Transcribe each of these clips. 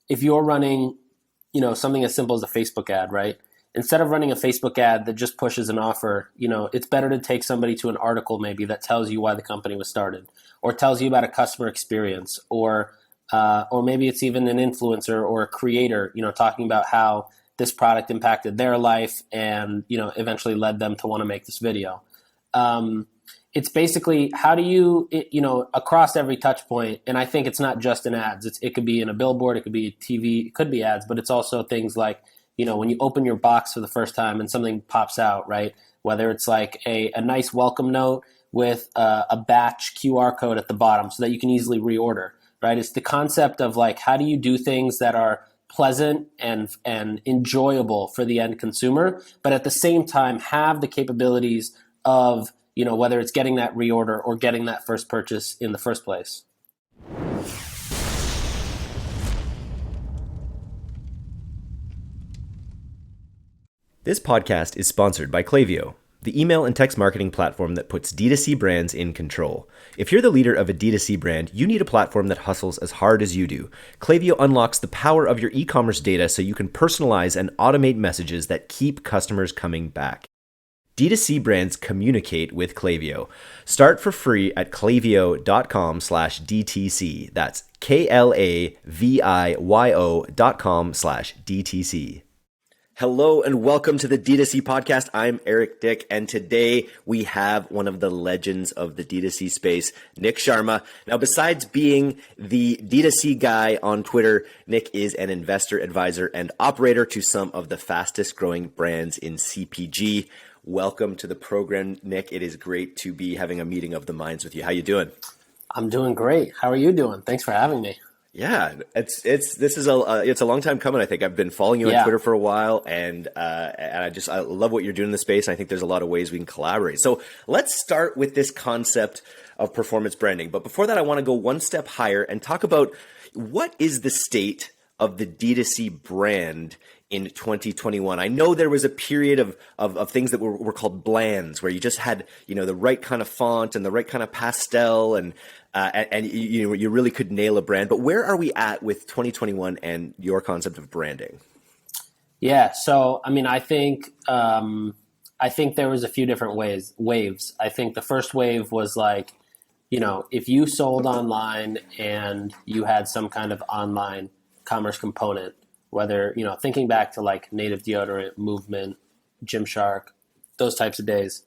if you're running, something as simple as a Facebook ad, right? Instead of running a Facebook ad that just pushes an offer, it's better to take somebody to an article maybe that tells you why the company was started, or tells you about a customer experience, or maybe it's even an influencer or a creator, talking about how this product impacted their life and, eventually led them to want to make this video. It's basically how do you, across every touch point, and I think it's not just in ads. It could be in a billboard, it could be TV, it could be ads, but it's also things like, when you open your box for the first time and something pops out, right? Whether it's like a nice welcome note with a batch QR code at the bottom so that you can easily reorder, right? It's the concept of like, how do you do things that are pleasant and enjoyable for the end consumer, but at the same time have the capabilities of, whether it's getting that reorder or getting that first purchase in the first place. This podcast is sponsored by Klaviyo, the email and text marketing platform that puts D2C brands in control. If you're the leader of a D2C brand, you need a platform that hustles as hard as you do. Klaviyo unlocks the power of your e-commerce data so you can personalize and automate messages that keep customers coming back. D2C brands communicate with Klaviyo. Start for free at klaviyo.com/DTC. That's KLAVIYO.com/DTC. Hello and welcome to the D2C podcast. I'm Eric Dick, and today we have one of the legends of the D2C space, Nik Sharma. Now, besides being the D2C guy on Twitter, Nik is an investor, advisor, and operator to some of the fastest growing brands in CPG. Welcome to the program, Nik. It is great to be having a meeting of the minds with you. How you doing? I'm doing great. How are you doing? Thanks for having me. Yeah, it's a long time coming. I think I've been following you on Twitter for a while, and I love what you're doing in the space. I think there's a lot of ways we can collaborate. So let's start with this concept of performance branding. But before that, I want to go one step higher and talk about what is the state of the D2C brand in 2021. I know there was a period of things that were called blands, where you just had, the right kind of font and the right kind of pastel, and you really could nail a brand. But where are we at with 2021 and your concept of branding? Yeah, so I think there was a few different waves. I think the first wave was like, if you sold online and you had some kind of online commerce component, whether, thinking back to like Native Deodorant, Movement, Gymshark, those types of days,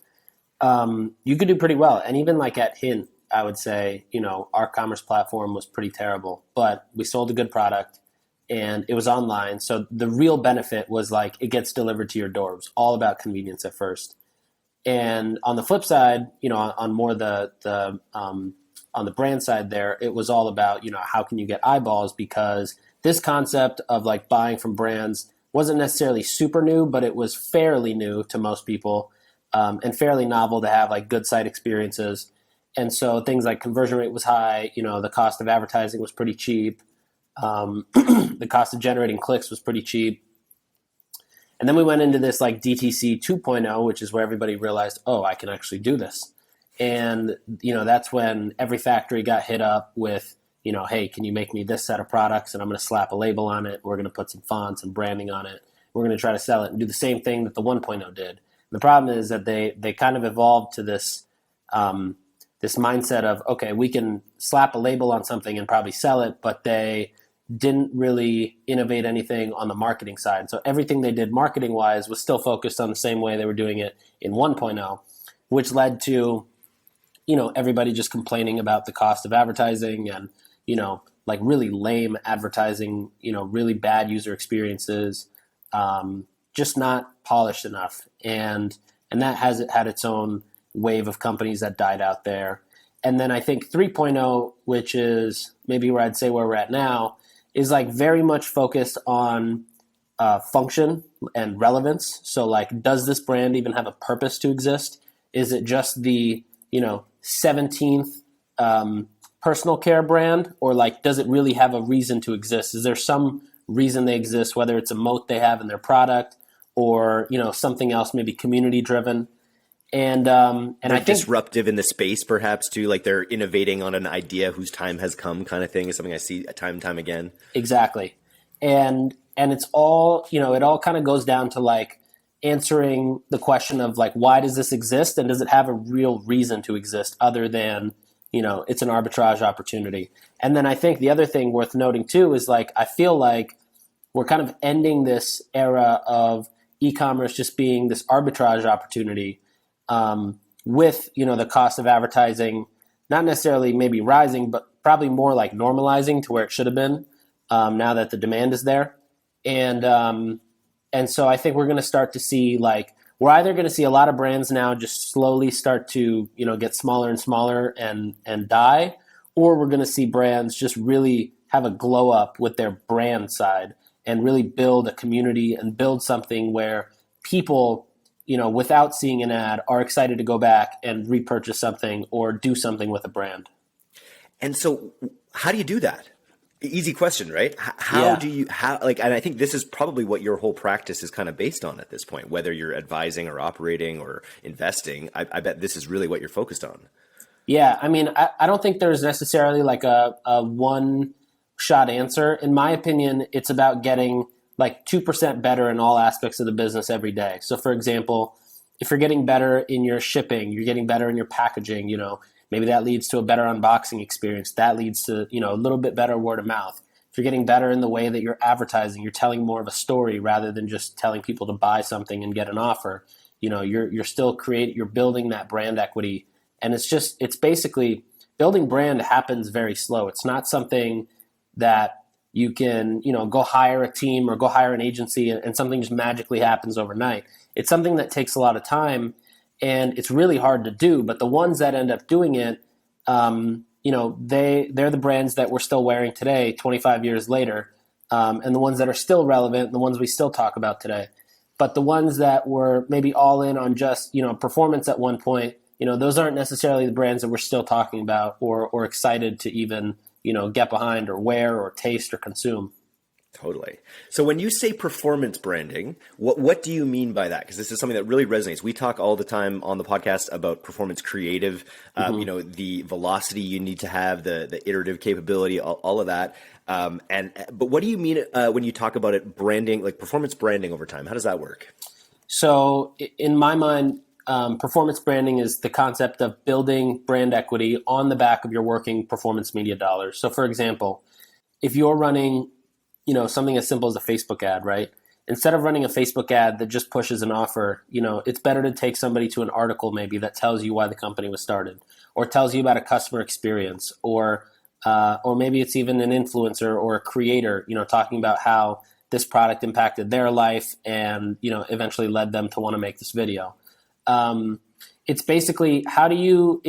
you could do pretty well. And even like at Hint, I would say, our commerce platform was pretty terrible, but we sold a good product and it was online. So the real benefit was like it gets delivered to your door. It was all about convenience at first. And on the flip side, on more on the brand side there, it was all about, how can you get eyeballs? Because this concept of like buying from brands wasn't necessarily super new, but it was fairly new to most people, and fairly novel to have like good site experiences. And so things like conversion rate was high, the cost of advertising was pretty cheap. The cost of generating clicks was pretty cheap. And then we went into this like DTC 2.0, which is where everybody realized, oh, I can actually do this. And, that's when every factory got hit up with, hey, can you make me this set of products? And I'm going to slap a label on it. We're going to put some fonts and branding on it. We're going to try to sell it and do the same thing that the 1.0 did. And the problem is that they kind of evolved to this mindset of, okay, we can slap a label on something and probably sell it, but they didn't really innovate anything on the marketing side. So everything they did marketing-wise was still focused on the same way they were doing it in 1.0, which led to, everybody just complaining about the cost of advertising and, like really lame advertising, really bad user experiences, just not polished enough. And that has had its own wave of companies that died out there. And then I think 3.0, which is maybe where I'd say where we're at now, is like very much focused on function and relevance. So like, does this brand even have a purpose to exist? Is it just the, 17th personal care brand, or like, does it really have a reason to exist? Is there some reason they exist, whether it's a moat they have in their product or, something else, maybe community driven? And I think disruptive in the space, perhaps too, like they're innovating on an idea whose time has come, kind of thing, is something I see time and time again. Exactly. And it's all, it all kind of goes down to like answering the question of like, why does this exist, and does it have a real reason to exist other than, it's an arbitrage opportunity. And then I think the other thing worth noting too is like, I feel like we're kind of ending this era of e-commerce just being this arbitrage opportunity, with, the cost of advertising not necessarily maybe rising, but probably more like normalizing to where it should have been, now that the demand is there. And so I think we're going to start to see like, we're either going to see a lot of brands now just slowly start to, get smaller and smaller and die, or we're going to see brands just really have a glow up with their brand side and really build a community and build something where people, without seeing an ad, are excited to go back and repurchase something or do something with a brand. And so how do you do that? Easy question, right? And I think this is probably what your whole practice is kind of based on at this point, whether you're advising or operating or investing. I bet this is really what you're focused on. Yeah. I mean, I don't think there's necessarily like a one shot answer. In my opinion, it's about getting like 2% better in all aspects of the business every day. So for example, if you're getting better in your shipping, you're getting better in your packaging, maybe that leads to a better unboxing experience. That leads to, a little bit better word of mouth. If you're getting better in the way that you're advertising, you're telling more of a story rather than just telling people to buy something and get an offer. You're still you're building that brand equity. And it's basically building brand happens very slow. It's not something that you can, go hire a team or go hire an agency and something just magically happens overnight. It's something that takes a lot of time. And it's really hard to do, but the ones that end up doing it, they're the brands that we're still wearing today, 25 years later, and the ones that are still relevant, the ones we still talk about today. But the ones that were maybe all in on just, performance at one point, those aren't necessarily the brands that we're still talking about or excited to even, get behind or wear or taste or consume. Totally. So when you say performance branding, what do you mean by that? Because this is something that really resonates. We talk all the time on the podcast about performance creative, the velocity you need to have, the iterative capability, all of that. But what do you mean when you talk about it branding, like performance branding over time? How does that work? So in my mind, performance branding is the concept of building brand equity on the back of your working performance media dollars. So for example, if you're running something as simple as a Facebook ad, right? Instead of running a Facebook ad that just pushes an offer, it's better to take somebody to an article maybe that tells you why the company was started, or tells you about a customer experience, or maybe it's even an influencer or a creator, talking about how this product impacted their life and, eventually led them to want to make this video. It's basically how do you,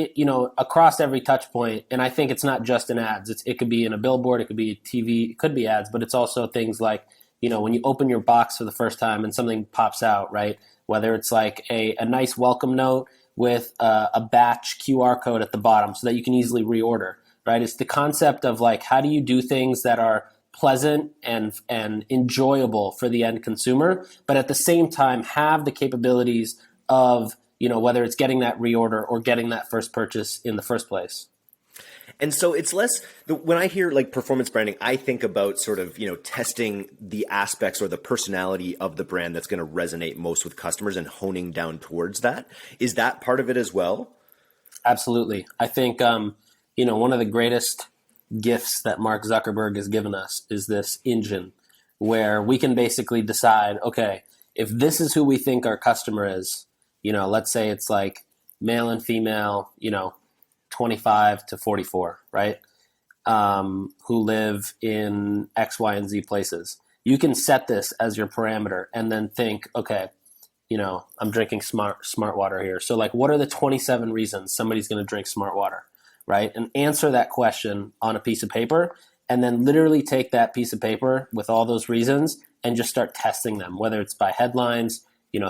across every touch point, and I think it's not just in ads. It could be in a billboard, it could be TV, it could be ads, but it's also things like, when you open your box for the first time and something pops out, right? Whether it's like a nice welcome note with a batch QR code at the bottom so that you can easily reorder, right? It's the concept of like, how do you do things that are pleasant and enjoyable for the end consumer, but at the same time have the capabilities of, whether it's getting that reorder or getting that first purchase in the first place. And so it's less, when I hear like performance branding, I think about sort of, testing the aspects or the personality of the brand that's going to resonate most with customers and honing down towards that. Is that part of it as well? Absolutely. I think, one of the greatest gifts that Mark Zuckerberg has given us is this engine where we can basically decide, okay, if this is who we think our customer is, let's say it's like male and female, 25 to 44, right? Who live in X, Y, and Z places. You can set this as your parameter and then think, okay, I'm drinking smart water here. So like, what are the 27 reasons somebody's going to drink smart water, right? And answer that question on a piece of paper and then literally take that piece of paper with all those reasons and just start testing them, whether it's by headlines,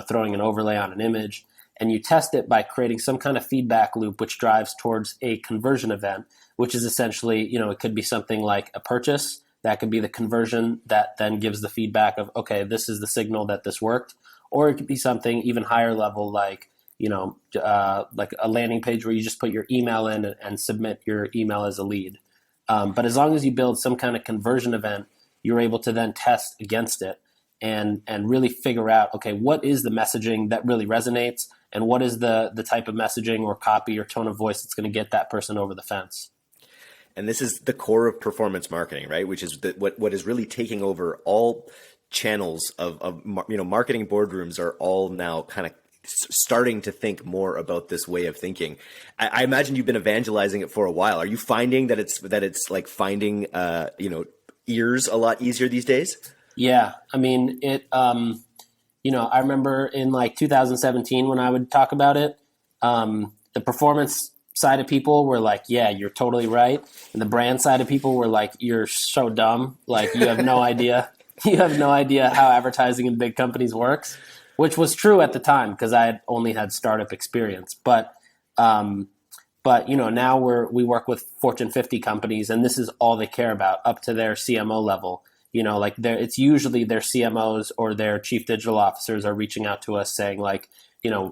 throwing an overlay on an image. And you test it by creating some kind of feedback loop, which drives towards a conversion event, which is essentially, it could be something like a purchase. That could be the conversion that then gives the feedback of, okay, this is the signal that this worked. Or it could be something even higher level, like, like a landing page where you just put your email in and submit your email as a lead. But as long as you build some kind of conversion event, you're able to then test against it and really figure out, okay, what is the messaging that really resonates, and what is the type of messaging or copy or tone of voice that's going to get that person over the fence. And this is the core of performance marketing, right? Which is what is really taking over all channels of marketing boardrooms are all now kind of starting to think more about this way of thinking. I imagine you've been evangelizing it for a while. Are you finding that it's like finding ears a lot easier these days? Yeah, I mean I remember in like 2017 when I would talk about it, the performance side of people were like, yeah, you're totally right. And the brand side of people were like, you're so dumb. Like, you have no idea. You have no idea how advertising in big companies works, which was true at the time because I had only had startup experience. But now we work with Fortune 50 companies, and this is all they care about up to their CMO level. It's usually their CMOs or their chief digital officers are reaching out to us saying like,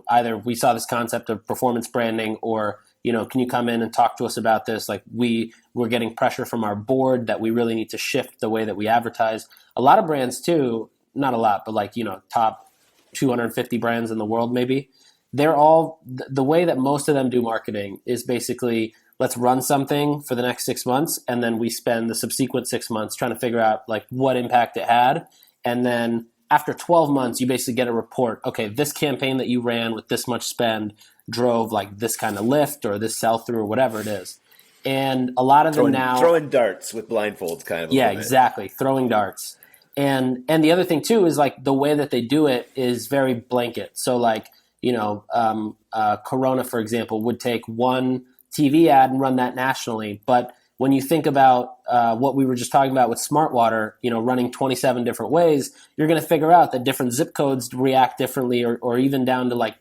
either we saw this concept of performance branding, or can you come in and talk to us about this? Like we're getting pressure from our board that we really need to shift the way that we advertise. A lot of brands too, not a lot, but like, top 250 brands in the world, maybe, they're all, the way that most of them do marketing is basically, let's run something for the next 6 months, and then we spend the subsequent 6 months trying to figure out like what impact it had. And then after 12 months, you basically get a report. Okay, this campaign that you ran with this much spend drove like this kind of lift or this sell through or whatever it is. And a lot of them now throwing darts with blindfolds, kind of. Yeah, exactly. Throwing darts. And the other thing too is like the way that they do it is very blanket. So like, Corona, for example, would take one TV ad and run that nationally. But when you think about what we were just talking about with Smart Water, running 27 different ways, you're going to figure out that different zip codes react differently, or even down to like,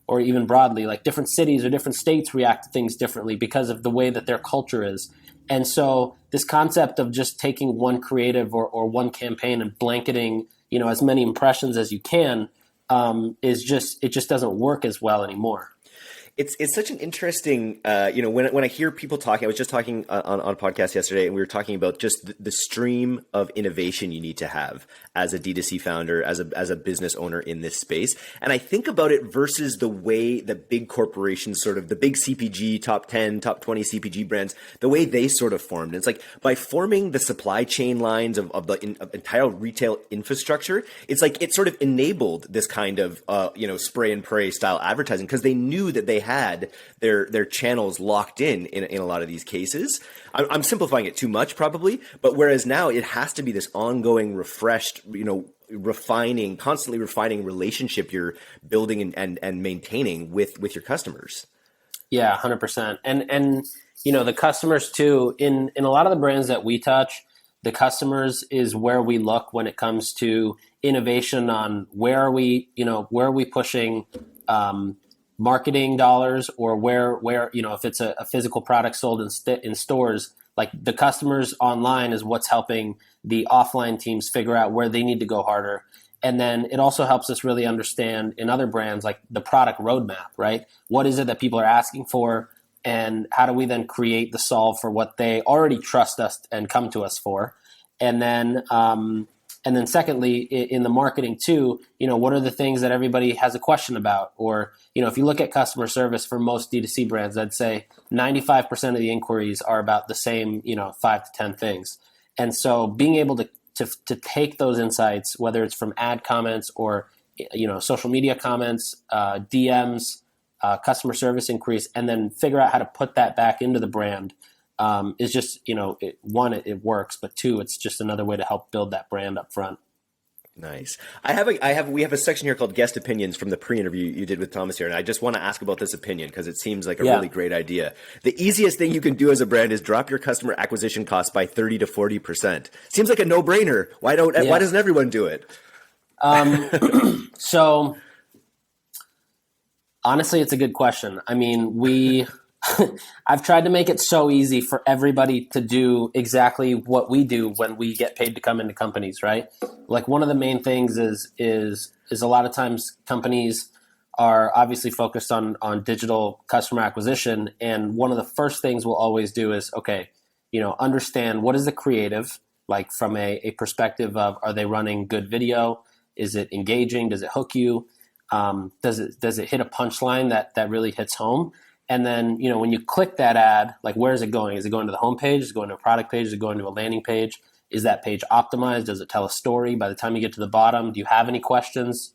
or even broadly, like different cities or different states react to things differently because of the way that their culture is. And so this concept of just taking one creative or one campaign and blanketing, as many impressions as you can, it just doesn't work as well anymore. It's such an interesting, when I hear people talking, I was just talking on a podcast yesterday, and we were talking about just the stream of innovation you need to have as a D2C founder, as a business owner in this space. And I think about it versus the way that big corporations, sort of the big CPG, top 10, top 20 CPG brands, the way they sort of formed. And it's like by forming the supply chain lines of the entire retail infrastructure, it's like it sort of enabled this kind of, spray and pray style advertising, because they knew that they had their channels locked in a lot of these cases. I'm simplifying it too much probably, but whereas now it has to be this ongoing, refreshed, constantly refining relationship you're building and maintaining with your customers. Yeah, 100%. And the customers too, in a lot of the brands that we touch, the customers is where we look when it comes to innovation on where are we pushing marketing dollars, or where if it's a physical product sold in stores, like the customers online is what's helping the offline teams figure out where they need to go harder. And then it also helps us really understand in other brands like the product roadmap, right? What is it that people are asking for, and how do we then create the solve for what they already trust us and come to us for? And then secondly, in the marketing too, what are the things that everybody has a question about? Or, if you look at customer service for most D2C brands, I'd say 95% of the inquiries are about the same, 5 to 10 things. And so being able to take those insights, whether it's from ad comments or, social media comments, DMs, customer service inquiries, and then figure out how to put that back into the brand, is just, one, it works, but two, it's just another way to help build that brand up front. Nice. We have a section here called guest opinions from the pre-interview you did with Thomas here. And I just want to ask about this opinion because it seems like a really great idea. The easiest thing you can do as a brand is drop your customer acquisition costs by 30 to 40%. Seems like a no-brainer. Why doesn't everyone do it? So honestly, it's a good question. I mean, I've tried to make it so easy for everybody to do exactly what we do when we get paid to come into companies, right? Like one of the main things is a lot of times companies are obviously focused on digital customer acquisition. And one of the first things we'll always do is, okay, understand what is the creative, like from a perspective of, are they running good video? Is it engaging? Does it hook you? Does it hit a punchline that really hits home? And then, when you click that ad, like, where is it going? Is it going to the homepage? Is it going to a product page? Is it going to a landing page? Is that page optimized? Does it tell a story? By the time you get to the bottom, do you have any questions?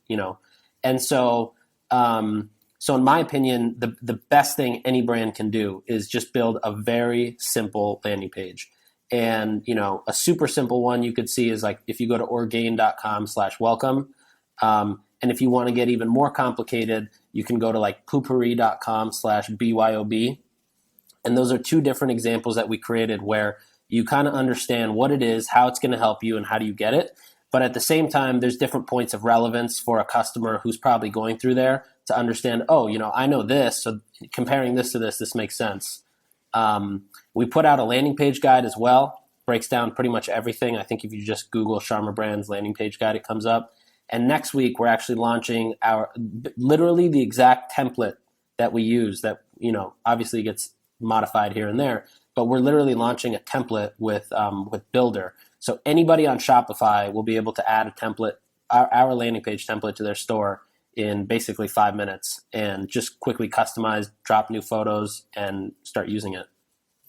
And so, so in my opinion, the best thing any brand can do is just build a very simple landing page. And, a super simple one you could see is like, if you go to orgain.com/welcome, and if you want to get even more complicated, you can go to like poopery.com/BYOB. And those are two different examples that we created where you kind of understand what it is, how it's going to help you, and how do you get it. But at the same time, there's different points of relevance for a customer who's probably going through there to understand, I know this, so comparing this to this makes sense. We put out a landing page guide as well, breaks down pretty much everything. I think if you just Google Sharma Brands landing page guide, it comes up. And next week, we're actually launching literally the exact template that we use that, obviously gets modified here and there, but we're literally launching a template with Builder. So anybody on Shopify will be able to add a template, our landing page template, to their store in basically 5 minutes and just quickly customize, drop new photos, and start using it.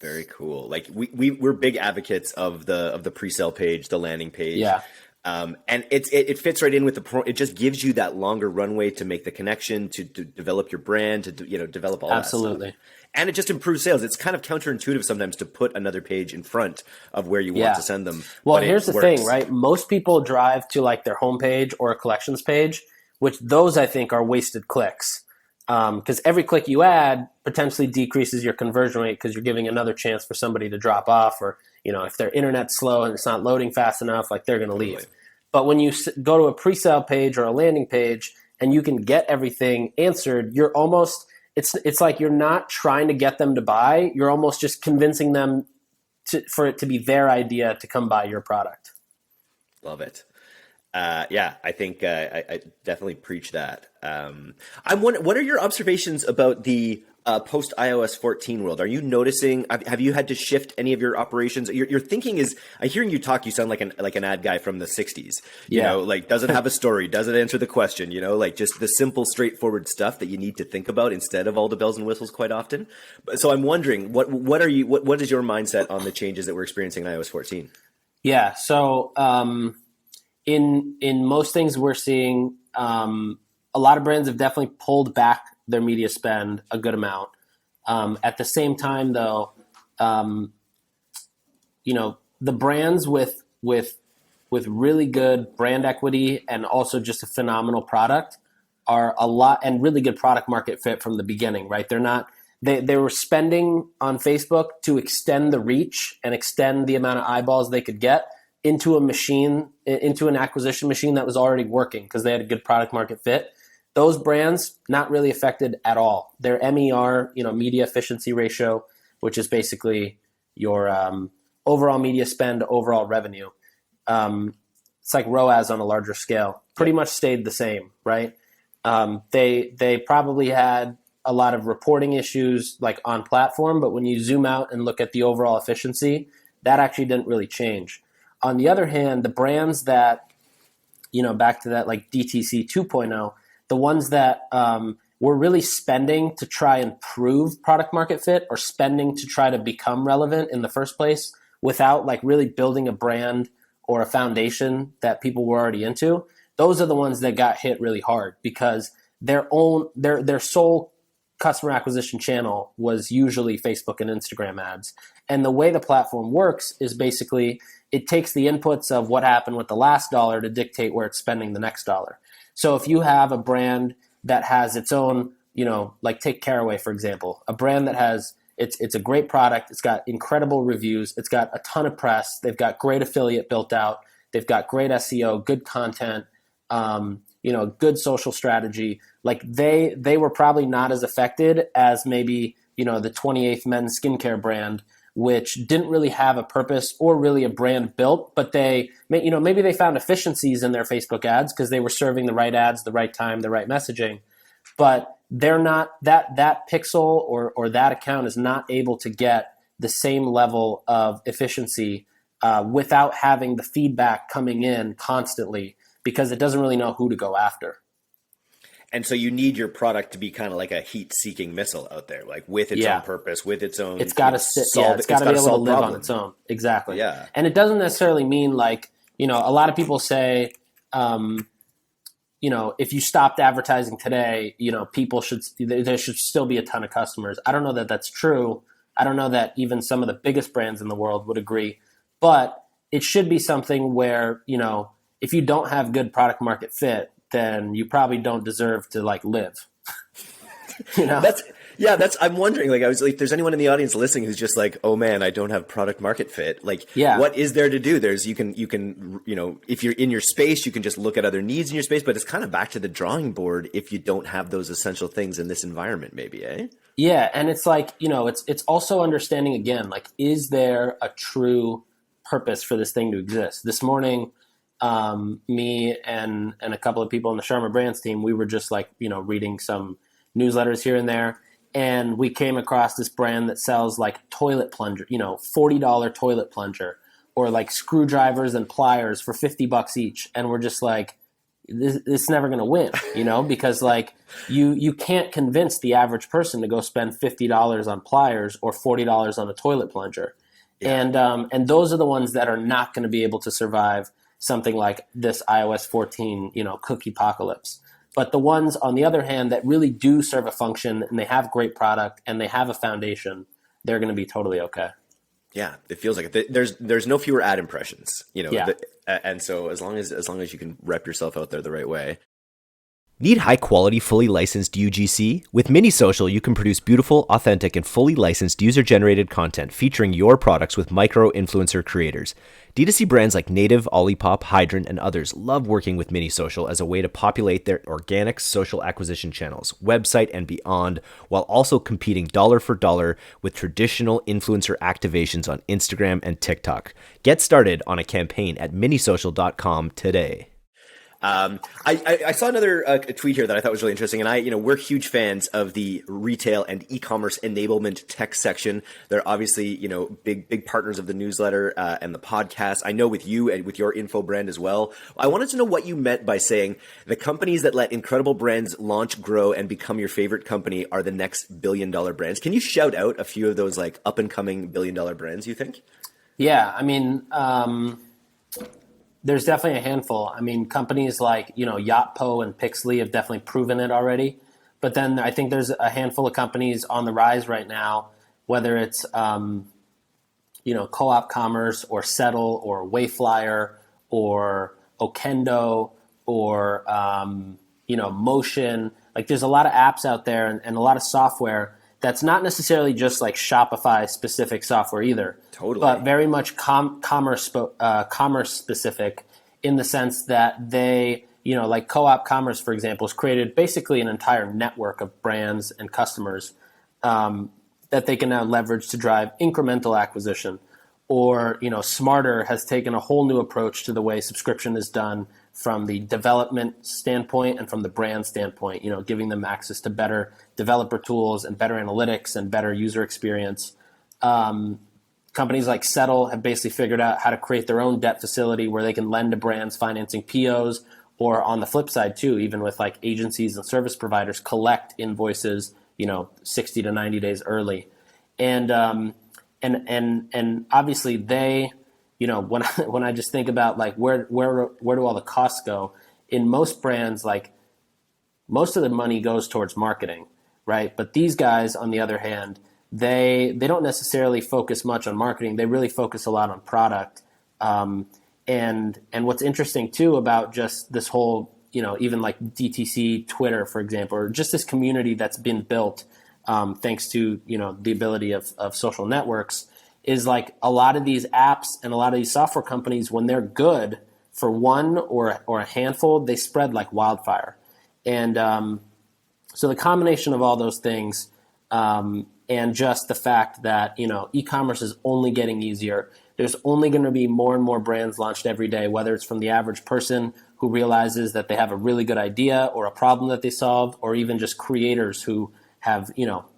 Very cool. Like we're big advocates of the pre-sale page, the landing page. Yeah. And it fits right in with it just gives you that longer runway to make the connection, to develop your brand, to develop all Absolutely. that stuff. And it just improves sales. It's kind of counterintuitive sometimes to put another page in front of where you want to send them. Well, here's the thing, right? Most people drive to like their homepage or a collections page, which those I think are wasted clicks. Because every click you add potentially decreases your conversion rate because you're giving another chance for somebody to drop off, or if their internet's slow and it's not loading fast enough, like they're going to leave. But when you go to a pre-sale page or a landing page and you can get everything answered, you're almost it's like you're not trying to get them to buy. You're almost just convincing them for it to be their idea to come buy your product. Love it. I think I definitely preach that. I'm wondering, what are your observations about the post iOS 14 world? Are you noticing? Have you had to shift any of your operations? Your thinking is, I hearing you talk, you sound like an ad guy from the 60s. Like doesn't have a story, doesn't answer the question. Like just the simple, straightforward stuff that you need to think about instead of all the bells and whistles quite often. So I'm wondering, what is your mindset on the changes that we're experiencing in iOS 14? Yeah. So in most things we're seeing, a lot of brands have definitely pulled back their media spend a good amount. At the same time, though, the brands with really good brand equity and also just a phenomenal product are a lot, and really good product market fit from the beginning, right? They were spending on Facebook to extend the reach and extend the amount of eyeballs they could get into an acquisition machine that was already working because they had a good product market fit. Those brands, not really affected at all. Their MER, media efficiency ratio, which is basically your overall media spend, overall revenue. It's like ROAS on a larger scale. Pretty much stayed the same, right? They probably had a lot of reporting issues like on platform, but when you zoom out and look at the overall efficiency, that actually didn't really change. On the other hand, the brands that, back to that like DTC 2.0, the ones that were really spending to try and prove product market fit or spending to try to become relevant in the first place without like really building a brand or a foundation that people were already into, those are the ones that got hit really hard because their sole customer acquisition channel was usually Facebook and Instagram ads. And the way the platform works is basically it takes the inputs of what happened with the last dollar to dictate where it's spending the next dollar. So if you have a brand that has its own, like take Caraway, for example, a brand that has, it's a great product. It's got incredible reviews. It's got a ton of press. They've got great affiliate built out. They've got great SEO, good content, good social strategy. Like they were probably not as affected as maybe, the 28th Men's skincare brand, which didn't really have a purpose or really a brand built, but maybe they found efficiencies in their Facebook ads because they were serving the right ads, the right time, the right messaging, but they're not that pixel or that account is not able to get the same level of efficiency without having the feedback coming in constantly, because it doesn't really know who to go after. And so you need your product to be kind of like a heat-seeking missile out there, like with its own purpose, with its own. It's got to sit. Yeah, it's got to be able to live on its own. Exactly. Yeah. And it doesn't necessarily mean like, a lot of people say, if you stopped advertising today, there should still be a ton of customers. I don't know that that's true. I don't know that even some of the biggest brands in the world would agree, but it should be something where, if you don't have good product market fit, then you probably don't deserve to like live. I'm wondering, like, I was like, if there's anyone in the audience listening who's just like, oh man, I don't have product market fit. Like, what is there to do? You can, if you're in your space, you can just look at other needs in your space, but it's kind of back to the drawing board if you don't have those essential things in this environment, maybe, eh? Yeah. And it's like, it's also understanding again, like, is there a true purpose for this thing to exist? This morning, me and a couple of people on the Sharma Brands team, we were just like, reading some newsletters here and there. And we came across this brand that sells like toilet plunger, $40 toilet plunger, or like screwdrivers and pliers for $50 each. And we're just like, this is never going to win, because like you can't convince the average person to go spend $50 on pliers or $40 on a toilet plunger. Yeah. And those are the ones that are not going to be able to survive something like this iOS 14, cookie apocalypse. But the ones, on the other hand, that really do serve a function and they have great product and they have a foundation, they're going to be totally okay. Yeah, it feels like it. There's no fewer ad impressions, Yeah. And so as long as you can rep yourself out there the right way. Need high-quality, fully licensed UGC? With Mini Social, you can produce beautiful, authentic, and fully licensed user-generated content featuring your products with micro-influencer creators. DTC brands like Native, Olipop, Hydrant, and others love working with Mini Social as a way to populate their organic social acquisition channels, website, and beyond, while also competing dollar for dollar with traditional influencer activations on Instagram and TikTok. Get started on a campaign at minisocial.com today. I saw another tweet here that I thought was really interesting, and we're huge fans of the retail and e-commerce enablement tech section. They're obviously, big partners of the newsletter and the podcast. I know with you and with your info brand as well. I wanted to know what you meant by saying the companies that let incredible brands launch, grow, and become your favorite company are the next billion-dollar brands. Can you shout out a few of those like up-and-coming billion-dollar brands, you think? Yeah, I mean, there's definitely a handful. I mean, companies like, Yotpo and Pixley have definitely proven it already. But then I think there's a handful of companies on the rise right now, whether it's, Co-op Commerce or Settle or Wayflyer or Okendo or, Motion. Like there's a lot of apps out there and a lot of software that's not necessarily just like Shopify specific software either. Totally. But very much commerce specific in the sense that they, like Co-op Commerce, for example, has created basically an entire network of brands and customers that they can now leverage to drive incremental acquisition. Or, Smarter has taken a whole new approach to the way subscription is done from the development standpoint and from the brand standpoint, giving them access to better developer tools and better analytics and better user experience. Companies like Settle have basically figured out how to create their own debt facility where they can lend to brands financing POs, or on the flip side too, even with like agencies and service providers collect invoices, 60 to 90 days early. And obviously they, when I just think about like where do all the costs go in most brands, like most of the money goes towards marketing, right? But these guys, on the other hand, they don't necessarily focus much on marketing. They really focus a lot on product. And what's interesting too about just this whole, even like DTC, Twitter, for example, or just this community that's been built thanks to, the ability of social networks, is like a lot of these apps and a lot of these software companies, when they're good for one or a handful, they spread like wildfire. And so the combination of all those things and just the fact that, e-commerce is only getting easier. There's only going to be more and more brands launched every day, whether it's from the average person who realizes that they have a really good idea or a problem that they solved, or even just creators who have, think about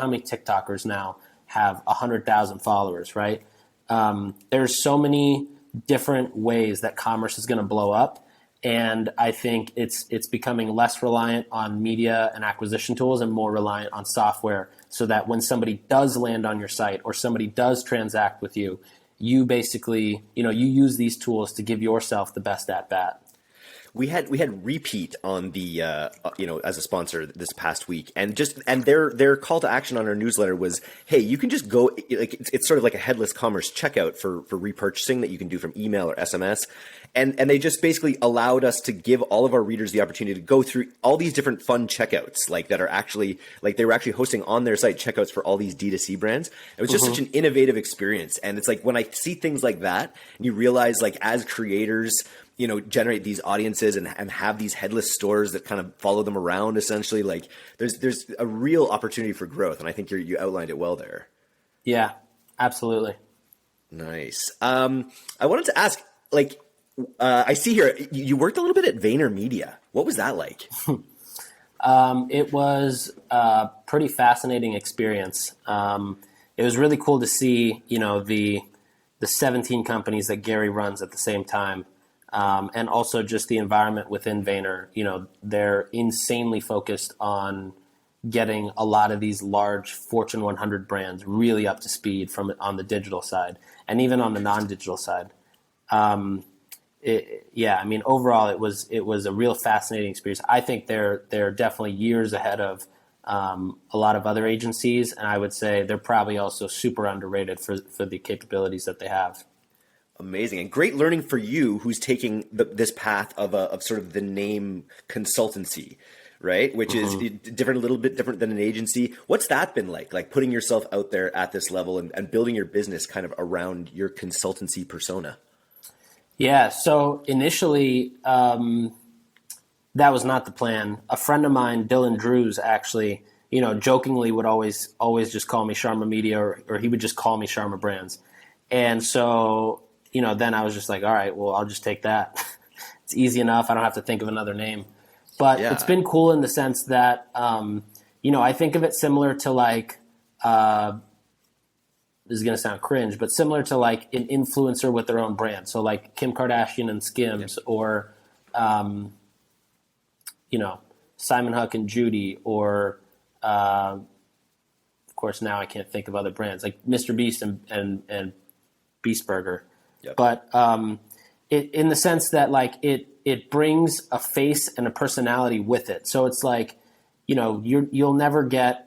how many TikTokers now have 100,000 followers, right? There's so many different ways that commerce is going to blow up. And I think it's becoming less reliant on media and acquisition tools and more reliant on software, so that when somebody does land on your site or somebody does transact with you, you basically, you use these tools to give yourself the best at bat. We had Repeat on the as a sponsor this past week, and their call to action on our newsletter was, hey, you can just go, like it's sort of like a headless commerce checkout for repurchasing that you can do from email or SMS. And they just basically allowed us to give all of our readers the opportunity to go through all these different fun checkouts, like that are actually, like they were actually hosting on their site checkouts for all these D2C brands. It was just such an innovative experience. And it's like, when I see things like that, and you realize, like, as creators, generate these audiences and have these headless stores that kind of follow them around, essentially, like there's a real opportunity for growth. And I think you outlined it well there. Yeah, absolutely. Nice. I wanted to ask, like, I see here you worked a little bit at VaynerMedia. What was that like? It was a pretty fascinating experience. It was really cool to see, the 17 companies that Gary runs at the same time. And also just the environment within Vayner. They're insanely focused on getting a lot of these large Fortune 100 brands really up to speed on the digital side and even on the non-digital side. Overall, it was a real fascinating experience. I think they're definitely years ahead of a lot of other agencies, and I would say they're probably also super underrated for the capabilities that they have. Amazing, and great learning for you, who's taking this path of sort of the name consultancy, right? Which is a little bit different than an agency. What's that been like putting yourself out there at this level and building your business kind of around your consultancy persona? Yeah, so initially, that was not the plan. A friend of mine, Dylan Drews, actually, jokingly would always just call me Sharma Media, or he would just call me Sharma Brands. And so, then I was just like, all right, well, I'll just take that. It's easy enough. I don't have to think of another name. But It's been cool in the sense that, I think of it similar to like, this is going to sound cringe, but similar to like an influencer with their own brand. So like Kim Kardashian and Skims, or, Simon Huck and Judy, or, of course, now I can't think of other brands like Mr. Beast and Beast Burger. Yep. But in the sense that like it brings a face and a personality with it. So it's like, you'll never get,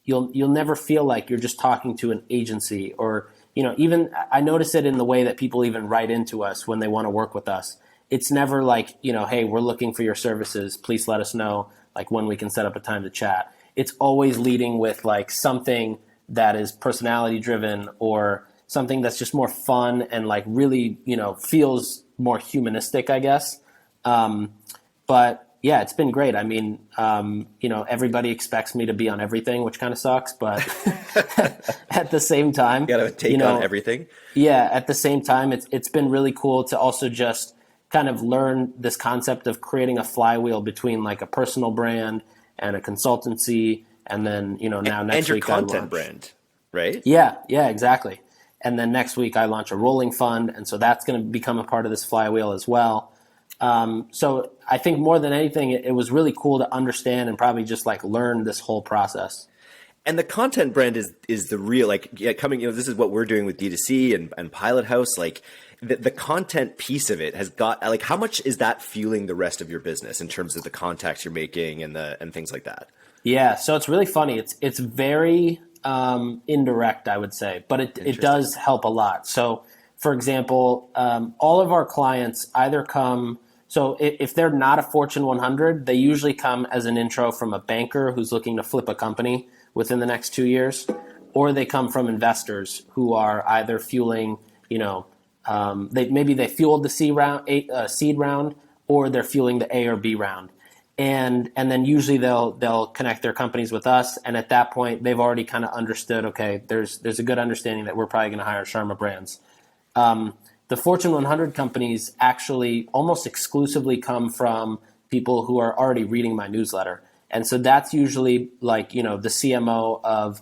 You'll never feel like you're just talking to an agency, or, even I notice it in the way that people even write into us when they want to work with us. It's never like, hey, we're looking for your services. Please let us know like when we can set up a time to chat. It's always leading with like something that is personality driven, or something that's just more fun and like really, feels more humanistic, I guess. But yeah, it's been great. I mean, everybody expects me to be on everything, which kind of sucks, but at the same time, you gotta take on everything. Yeah. At the same time, it's been really cool to also just kind of learn this concept of creating a flywheel between like a personal brand and a consultancy. And then, now next week, and your content brand, right? Yeah, exactly. And then next week I launch a rolling fund. And so that's going to become a part of this flywheel as well. So I think more than anything, it was really cool to understand and probably just like learn this whole process. And the content brand is the real, like, coming, this is what we're doing with D2C and Pilot House. Like the content piece of it has got, like, how much is that fueling the rest of your business in terms of the contacts you're making and things like that? Yeah. So it's really funny. It's very, indirect, I would say, but it does help a lot. So for example, all of our clients either come, so if they're not a Fortune 100, they usually come as an intro from a banker who's looking to flip a company within the next 2 years, or they come from investors who are either fueling, they fueled the seed round, or they're fueling the A or B round. And then usually they'll connect their companies with us, and at that point they've already kind of understood, okay, there's a good understanding that we're probably going to hire Sharma Brands. The Fortune 100 companies actually almost exclusively come from people who are already reading my newsletter. And so that's usually like, the CMO of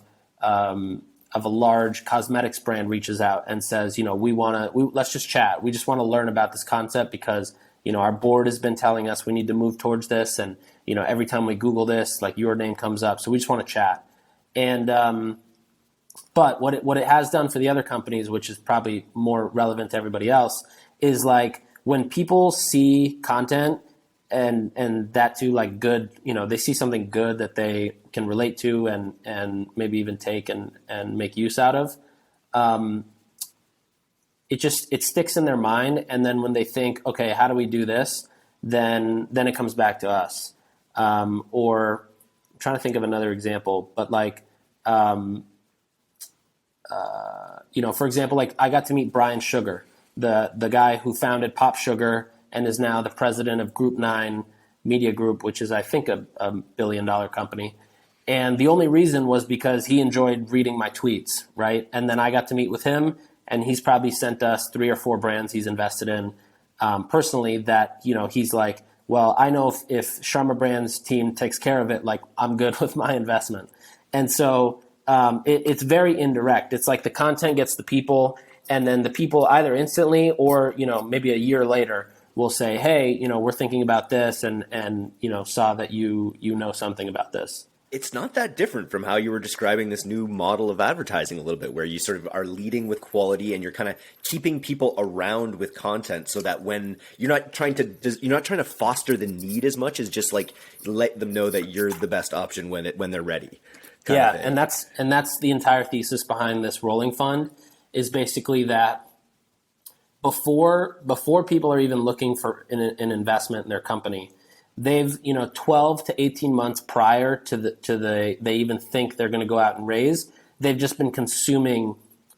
a large cosmetics brand reaches out and says, let's just chat. We just want to learn about this concept because, our board has been telling us we need to move towards this. And, every time we Google this, like your name comes up. So we just want to chat. And, but what it has done for the other companies, which is probably more relevant to everybody else, is like when people see content and that too, like good, they see something good that they can relate to and maybe even take and make use out of. It sticks in their mind. And then when they think, okay, how do we do this? Then it comes back to us. Or I'm trying to think of another example, but like, for example, like I got to meet Brian Sugar, the guy who founded Pop Sugar and is now the president of Group 9 Media Group, which is, I think, a $1 billion company. And the only reason was because he enjoyed reading my tweets, right? And then I got to meet with him, and he's probably sent us 3 or 4 brands he's invested in personally that, he's like, well, I know if Sharma Brands team takes care of it, like I'm good with my investment. And so it's very indirect. It's like the content gets the people, and then the people either instantly or, maybe a year later will say, hey, we're thinking about this and saw that you know something about this. It's not that different from how you were describing this new model of advertising a little bit, where you sort of are leading with quality and you're kind of keeping people around with content so that when you're not trying to foster the need as much as just like let them know that you're the best option when they're ready. Yeah, and that's the entire thesis behind this rolling fund is basically that before people are even looking for an investment in their company, they've 12 to 18 months prior to they even think they're going to go out and raise, they've just been consuming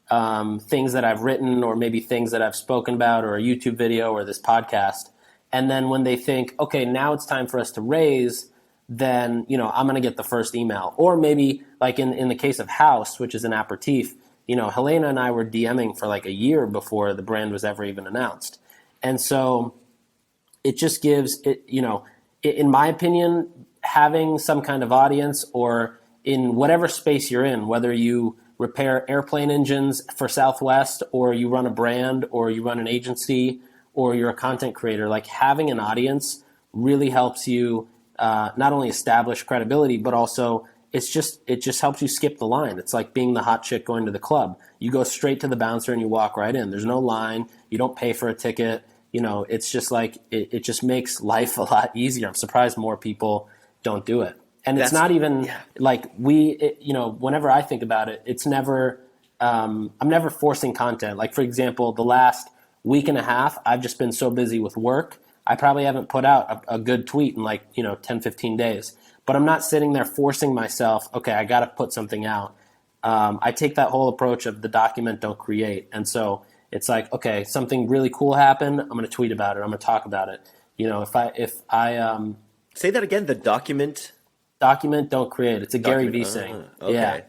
things that I've written or maybe things that I've spoken about or a YouTube video or this podcast. And then when they think, okay, now it's time for us to raise, then I'm going to get the first email. Or maybe like in the case of House, which is an aperitif, Helena and I were DMing for like a year before the brand was ever even announced. And so it just gives it, in my opinion, having some kind of audience or in whatever space you're in, whether you repair airplane engines for Southwest or you run a brand or you run an agency or you're a content creator, like having an audience really helps you not only establish credibility, but also it just helps you skip the line. It's like being the hot chick going to the club. You go straight to the bouncer and you walk right in. There's no line. You don't pay for a ticket. It's just like it just makes life a lot easier. I'm surprised more people don't do it. And it's not even like whenever I think about it, it's never I'm never forcing content. Like, for example, the last week and a half, I've just been so busy with work. I probably haven't put out a good tweet in like 10, 15 days. But I'm not sitting there forcing myself, okay, I got to put something out. I take that whole approach of the document, don't create. And so it's like, okay, something really cool happened. I'm going to tweet about it. I'm going to talk about it. If I say that again, the document, don't create. It's a Gary Vee saying. Okay. Yeah.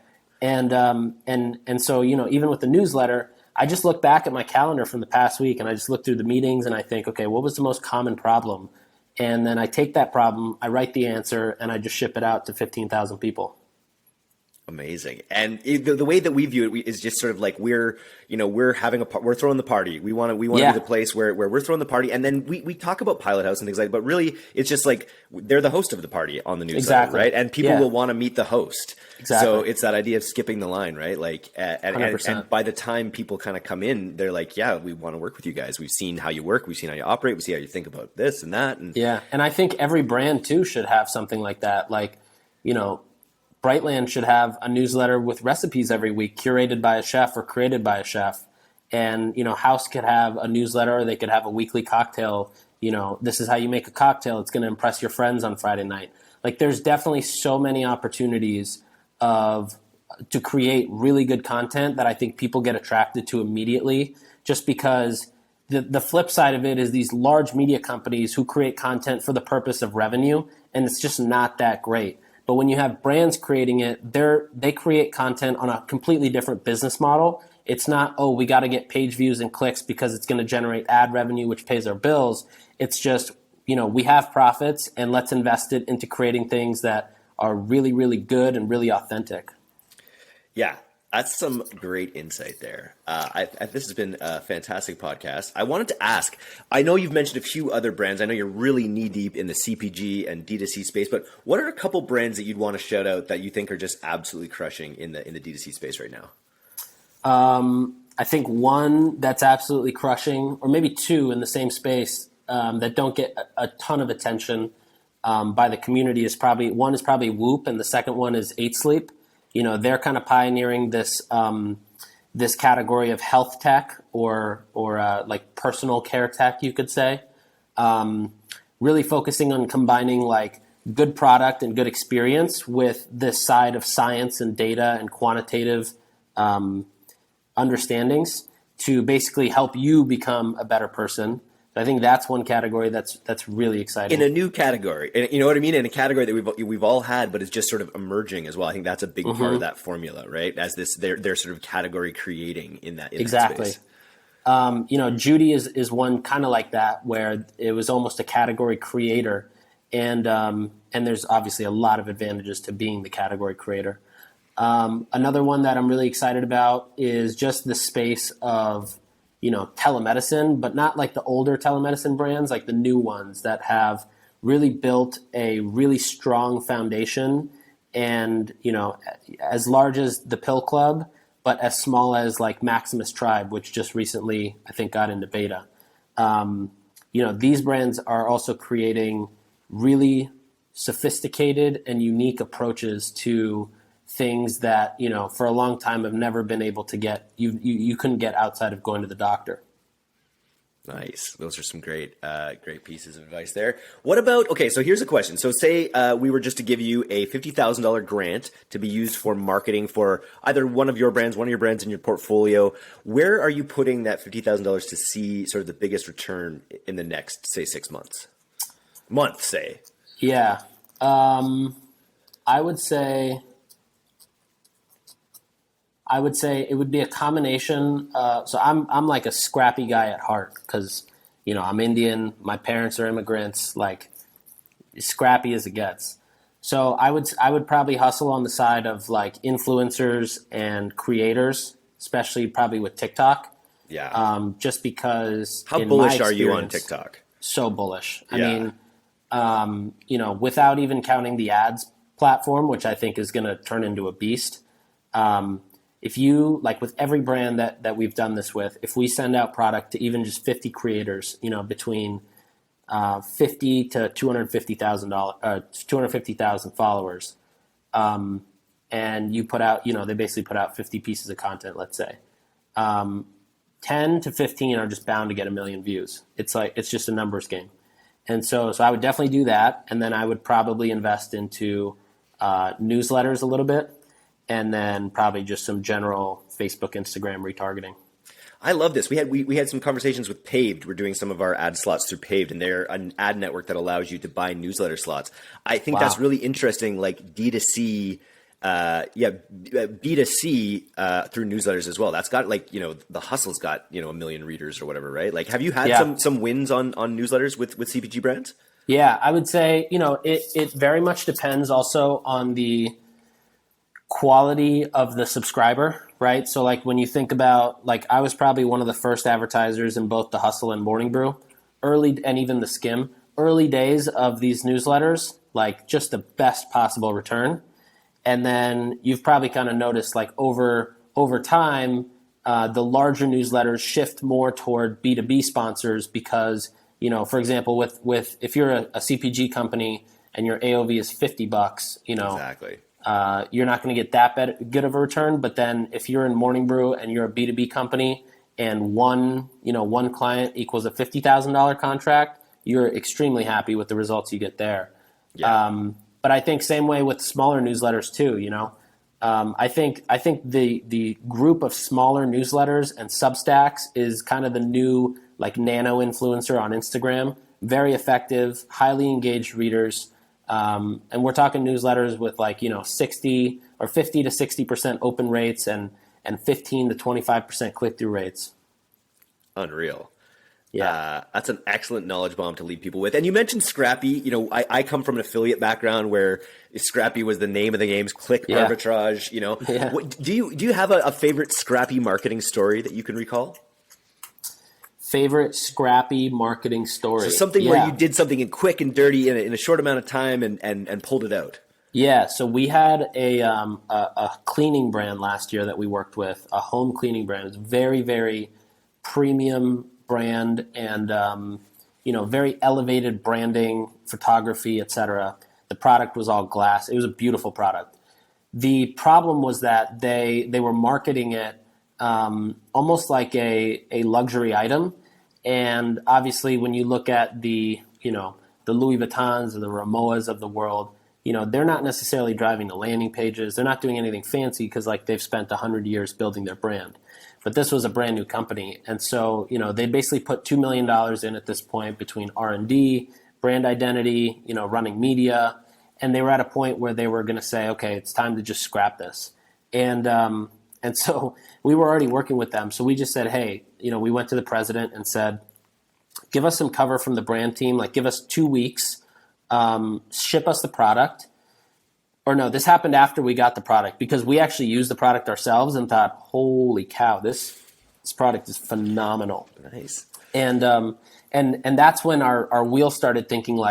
And so, even with the newsletter, I just look back at my calendar from the past week and I just look through the meetings and I think, okay, what was the most common problem? And then I take that problem, I write the answer, and I just ship it out to 15,000 people. Amazing. And the way that we view it is just sort of like we're having we're throwing the party. We want to be the place where we're throwing the party. And then we talk about Pilot House and things like that, but really it's just like they're the host of the party on the newsletter, right? And people will want to meet the host. Exactly. So it's that idea of skipping the line, right? Like, and by the time people kind of come in, they're like, yeah, we want to work with you guys. We've seen how you work. We've seen how you operate. We see how you think about this and that. And and I think every brand too should have something like that. Like, Brightland should have a newsletter with recipes every week curated by a chef or created by a chef. And, House could have a newsletter, or they could have a weekly cocktail. This is how you make a cocktail. It's going to impress your friends on Friday night. Like, there's definitely so many opportunities to create really good content that I think people get attracted to immediately, just because the flip side of it is these large media companies who create content for the purpose of revenue, and it's just not that great. But when you have brands creating it, they create content on a completely different business model. It's not, oh, we got to get page views and clicks because it's going to generate ad revenue, which pays our bills. It's just, we have profits and let's invest it into creating things that are really, really good and really authentic. Yeah. That's some great insight there. This has been a fantastic podcast. I wanted to ask, I know you've mentioned a few other brands. I know you're really knee deep in the CPG and D2C space, but what are a couple brands that you'd want to shout out that you think are just absolutely crushing in the D2C space right now? I think one that's absolutely crushing, or maybe two in the same space that don't get a ton of attention by the community is probably Whoop, and the second one is 8 Sleep. You know, they're kind of pioneering this this category of health tech or like personal care tech, you could say. Really focusing on combining like good product and good experience with this side of science and data and quantitative understandings to basically help you become a better person. I think that's one category that's really exciting. In a new category, you know what I mean? In a category that we've all had, but it's just sort of emerging as well. I think that's a big part of that formula, right? As they're sort of category creating in that exactly. That space. You know, Judy is one kind of like that, where it was almost a category creator, and there's obviously a lot of advantages to being the category creator. Another one that I'm really excited about is just the space of, you know, telemedicine, but not like the older telemedicine brands, like the new ones that have really built a really strong foundation and, you know, as large as the Pill Club, but as small as like Maximus Tribe, which just recently, I think, got into beta. You know, these brands are also creating really sophisticated and unique approaches to things that, you know, for a long time have never been able to get, you couldn't get outside of going to the doctor. Nice. Those are some great pieces of advice there. What about, okay, so here's a question. So say we were just to give you a $50,000 grant to be used for marketing for either one of your brands in your portfolio. Where are you putting that $50,000 to see sort of the biggest return in the next, say, 6 months? Say. Yeah. I would say it would be a combination. So I'm like a scrappy guy at heart because, you know, I'm Indian. My parents are immigrants. Like, scrappy as it gets. So I would probably hustle on the side of like influencers and creators, especially probably with TikTok. Yeah. Just because. How bullish are you on TikTok? So bullish. I mean, you know, without even counting the ads platform, which I think is going to turn into a beast. If you, like with every brand that we've done this with, if we send out product to even just 50 creators, you know, between 50 to 250,000 followers, and you put out, you know, they basically put out 50 pieces of content, let's say, 10 to 15 are just bound to get 1 million views. It's just a numbers game. And so I would definitely do that. And then I would probably invest into newsletters a little bit. And then probably just some general Facebook, Instagram retargeting. I love this. We had some conversations with Paved. We're doing some of our ad slots through Paved, and they're an ad network that allows you to buy newsletter slots. I think that's really interesting, like D2C, B2C through newsletters as well. That's got like, you know, The Hustle's got, you know, 1 million readers or whatever, right? Like, have you had some wins on newsletters with CPG brands? Yeah, I would say, you know, it very much depends also on the quality of the subscriber, right? So like when you think about, like, I was probably one of the first advertisers in both The Hustle and Morning Brew, and even the Skim, early days of these newsletters, like just the best possible return. And then you've probably kind of noticed, like over time, the larger newsletters shift more toward B2B sponsors because, you know, for example, with if you're a CPG company and your AOV is $50, you know, exactly. You're not going to get that good of a return. But then if you're in Morning Brew and you're a B2B company and one client equals a $50,000 contract, you're extremely happy with the results you get there. Yeah. But I think same way with smaller newsletters too, you know. I think the group of smaller newsletters and Substacks is kind of the new like nano influencer on Instagram. Very effective, highly engaged readers. And we're talking newsletters with like, you know, 60 or 50 to 60% open rates and 15 to 25% click-through rates. Unreal. Yeah. That's an excellent knowledge bomb to leave people with. And you mentioned Scrappy. You know, I come from an affiliate background where Scrappy was the name of the games, click arbitrage. You know, Yeah. Do you have a favorite Scrappy marketing story that you can recall? Favorite Scrappy marketing story. So something where you did something in quick and dirty in a short amount of time and pulled it out. Yeah, so we had a cleaning brand last year that we worked with, a home cleaning brand. It's very, very premium brand and very elevated branding, photography, etc. The product was all glass. It was a beautiful product. The problem was that they were marketing it almost like a luxury item, and obviously when you look at the Louis Vuittons or the Ramoas of the world, they're not necessarily driving the landing pages. They're not doing anything fancy because they've spent 100 years building their brand. But this was a brand new company. And so, they basically put $2 million in at this point between R&D, brand identity, running media. And they were at a point where they were going to say, okay, it's time to just scrap this. And so we were already working with them. So we just said, hey, we went to the president and said, give us some cover from the brand team. Give us 2 weeks, ship us the product. Or no, this happened after we got the product because we actually used the product ourselves and thought, holy cow, this product is phenomenal. Nice. And that's when our wheel started thinking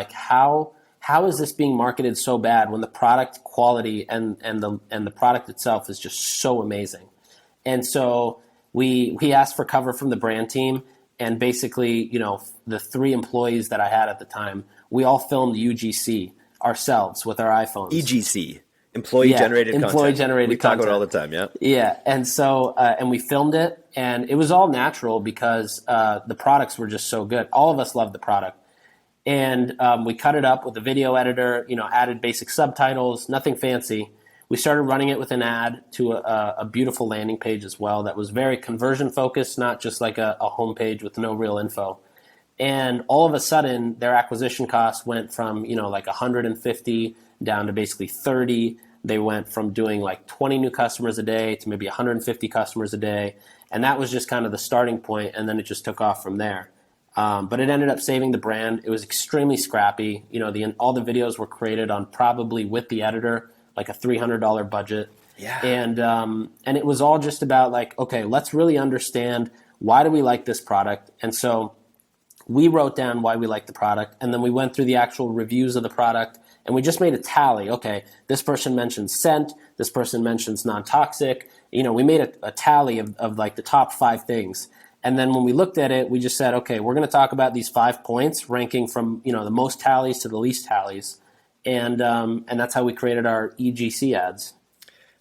how is this being marketed so bad when the product quality and the product itself is just so amazing? And so we asked for cover from the brand team, and basically, the 3 employees that I had at the time, we all filmed UGC ourselves with our iPhones. EGC, employee-generated content. Employee-generated content. We talk about it all the time, yeah. Yeah, and so and we filmed it, and it was all natural because the products were just so good. All of us loved the product. And we cut it up with a video editor, added basic subtitles, nothing fancy. We started running it with an ad to a beautiful landing page as well that was very conversion focused, not just like a homepage with no real info. And all of a sudden, their acquisition costs went from 150 down to basically 30. They went from doing 20 new customers a day to maybe 150 customers a day, and that was just kind of the starting point. And then it just took off from there. But it ended up saving the brand. It was extremely scrappy. All the videos were created on probably with the editor a $300 budget. Yeah. And it was all just about okay, let's really understand why do we like this product. And so we wrote down why we liked the product, and then we went through the actual reviews of the product, and we just made a tally. Okay, this person mentions scent, this person mentions non-toxic. We made a tally of the top 5 things. And then when we looked at it, we just said, okay, we're going to talk about these 5 points, ranking from the most tallies to the least tallies, and that's how we created our EGC ads.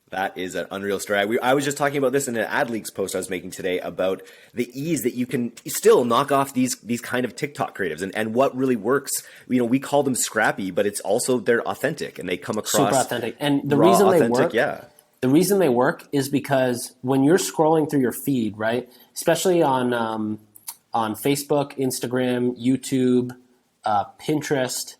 That is an unreal story. I was just talking about this in an AdLeaks post I was making today about the ease that you can still knock off these kind of TikTok creatives and what really works. We call them scrappy, but it's also they're authentic and they come across super authentic. And the raw, reason they authentic, work, the reason they work is because when you're scrolling through your feed, right, especially on Facebook, Instagram, YouTube, Pinterest,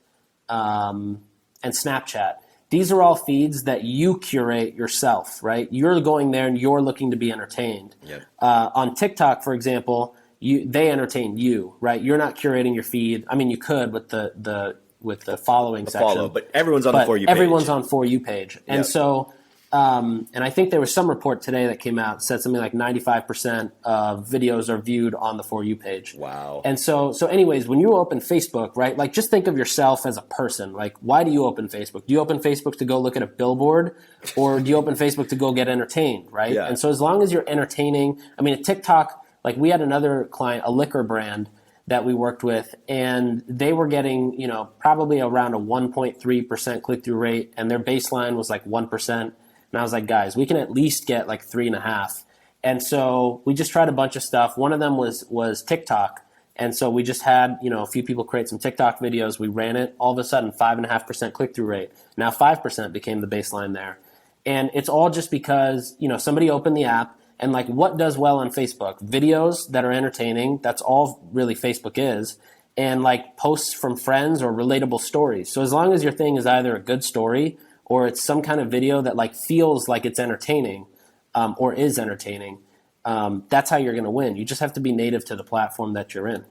and Snapchat. These are all feeds that you curate yourself, right? You're going there and you're looking to be entertained. Yep. On TikTok, for example, they entertain you, right? You're not curating your feed. I mean, you could with the following section. But everyone's on the For You page. Everyone's on For You page. And so, and I think there was some report today that came out said something like 95% of videos are viewed on the For You page. Wow. And so anyways, when you open Facebook, right, just think of yourself as a person. Why do you open Facebook? Do you open Facebook to go look at a billboard, or do you open Facebook to go get entertained, right? Yeah. And so as long as you're entertaining, I mean, at TikTok, we had another client, a liquor brand that we worked with, and they were getting, probably around a 1.3% click-through rate, and their baseline was 1%. And I was like, guys, we can at least get 3.5. And so we just tried a bunch of stuff. One of them was TikTok. And so we just had, a few people create some TikTok videos. We ran it. All of a sudden, 5.5% click-through rate. Now 5% became the baseline there. And it's all just because, somebody opened the app, and what does well on Facebook? Videos that are entertaining. That's all really Facebook is. And posts from friends or relatable stories. So as long as your thing is either a good story or it's some kind of video that feels like it's entertaining, or is entertaining, that's how you're going to win. You just have to be native to the platform that you're in.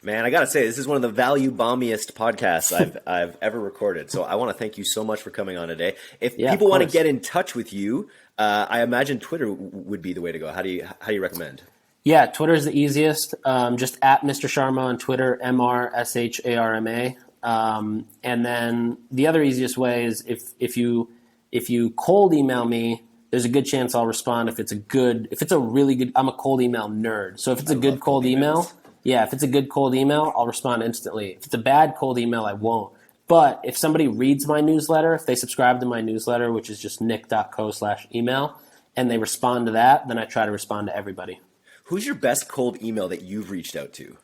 Man, I gotta say, this is one of the value bombiest podcasts I've ever recorded. So I want to thank you so much for coming on today. If people want to get in touch with you, I imagine Twitter would be the way to go. How do you recommend? Yeah, Twitter is the easiest. Just at Mr. Sharma on Twitter, MrSharma. And then the other easiest way is if you cold email me, there's a good chance I'll respond if it's a really good. I'm a cold email nerd, so if it's a good cold email. Yeah, if it's a good cold email, I'll respond instantly. If it's a bad cold email, I won't. But if somebody reads my newsletter, if they subscribe to my newsletter, which is just nick.co/email, and they respond to that, then I try to respond to everybody. Who's your best cold email that you've reached out to?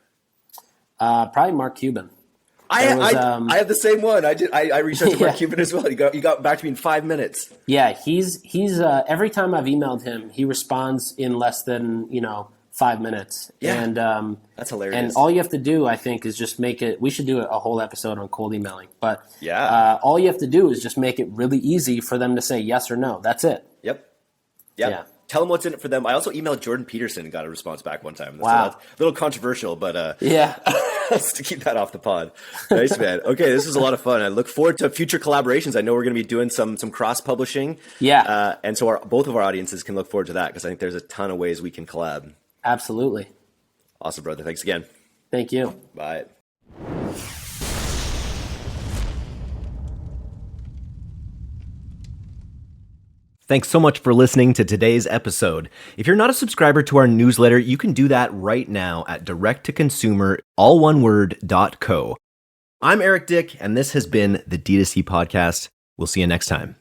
Probably Mark Cuban. I have the same one. I reached out to Mark Cuban as well. You got back to me in 5 minutes. Yeah, he's every time I've emailed him, he responds in less than 5 minutes. Yeah, and that's hilarious. And all you have to do, I think, is just make it. We should do a whole episode on cold emailing. But all you have to do is just make it really easy for them to say yes or no. That's it. Yep. Yeah. Tell them what's in it for them. I also emailed Jordan Peterson and got a response back one time. Wow. So that's a little controversial, but yeah. to keep that off the pod. Nice, man. Okay, this was a lot of fun. I look forward to future collaborations. I know we're going to be doing some cross-publishing. Yeah. And so both of our audiences can look forward to that because I think there's a ton of ways we can collab. Absolutely. Awesome, brother. Thanks again. Thank you. Bye. Thanks so much for listening to today's episode. If you're not a subscriber to our newsletter, you can do that right now at direct-to-consumer, all one word, .co. I'm Eric Dick, and this has been the D2C Podcast. We'll see you next time.